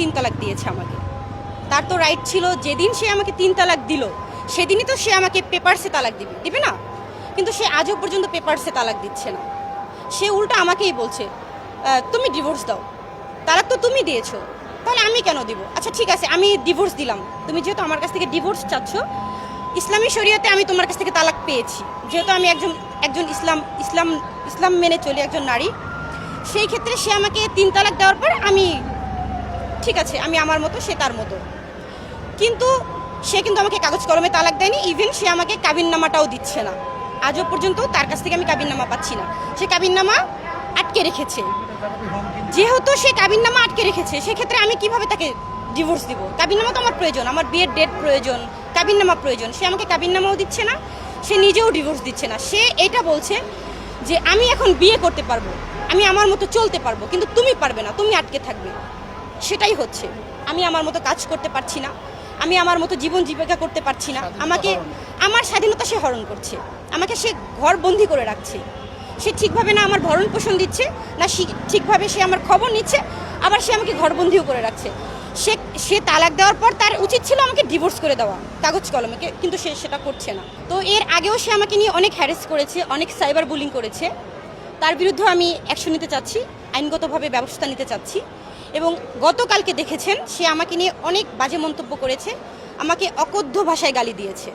3 তালাক দিয়েছে আমাকে। তার তো রাইট ছিল, যেদিন সে আমাকে 3 তালাক দিল সেদিনই তো সে আমাকে পেপারসে তালাক দিবে না? কিন্তু সে আজও পর্যন্ত পেপারসে তালাক দিচ্ছে না। সে উল্টা আমাকেই বলছে তুমি ডিভোর্স দাও, তালাক তো তুমি দিয়েছো, তাহলে আমি কেন দিব? আচ্ছা ঠিক আছে, আমি ডিভোর্স দিলাম, তুমি যেহেতু আমার কাছ থেকে ডিভোর্স চাচ্ছ, ইসলামী শরিয়াতে আমি তোমার কাছ থেকে তালাক পেয়েছি, যেহেতু আমি একজন ইসলাম মেনে চলি, একজন নারী, সেই ক্ষেত্রে সে আমাকে 3 তালাক দেওয়ার পর আমি ঠিক আছে, আমি আমার মতো, সে তার মতো। কিন্তু সে কিন্তু আমাকে কাগজ কলমে তালাক দেয়নি, ইভেন সে আমাকে কাবিননামাটাও দিচ্ছে না। আজও পর্যন্ত তার কাছ থেকে আমি কাবিননামা পাচ্ছি না। সে কাবিননামা আটকে রেখেছে। যেহেতু সে কাবিননামা আটকে রেখেছে, সেক্ষেত্রে আমি কিভাবে তাকে ডিভোর্স দিব? কাবিননামা তো আমার প্রয়োজন, আমার বিয়ের ডেট প্রয়োজন, কাবিননামা প্রয়োজন। সে আমাকে কাবিননামাও দিচ্ছে না, সে নিজেও ডিভোর্স দিচ্ছে না। সে এটা বলছে যে আমি এখন বিয়ে করতে পারবো, আমি আমার মতো চলতে পারবো, কিন্তু তুমি পারবে না, তুমি আটকে থাকবে। সেটাই হচ্ছে, আমি আমার মতো কাজ করতে পারছি না, আমি আমার মতো জীবন জীবিকা করতে পারছি না। আমাকে আমার স্বাধীনতা সে হরণ করছে, আমাকে সে ঘর বন্দি করে রাখছে। সে ঠিকভাবে না আমার ভরণ পোষণ দিচ্ছে, না ঠিকভাবে সে আমার খবর নিচ্ছে, আবার সে আমাকে ঘরবন্দিও করে রাখছে। সে তালাক দেওয়ার পর তার উচিত ছিল আমাকে ডিভোর্স করে দেওয়া কাগজ কলমে, কিন্তু সে সেটা করছে না। তো এর আগেও সে আমাকে নিয়ে অনেক হ্যারেস করেছে, অনেক সাইবার বুলিং করেছে। তার বিরুদ্ধে আমি অ্যাকশন নিতে চাচ্ছি, আইনগতভাবে ব্যবস্থা নিতে চাচ্ছি। এবং গতকালকে দেখেছেন সে আমাকে নিয়ে অনেক বাজে মন্তব্য করেছে, আমাকে অকথ্য ভাষায় গালি দিয়েছে।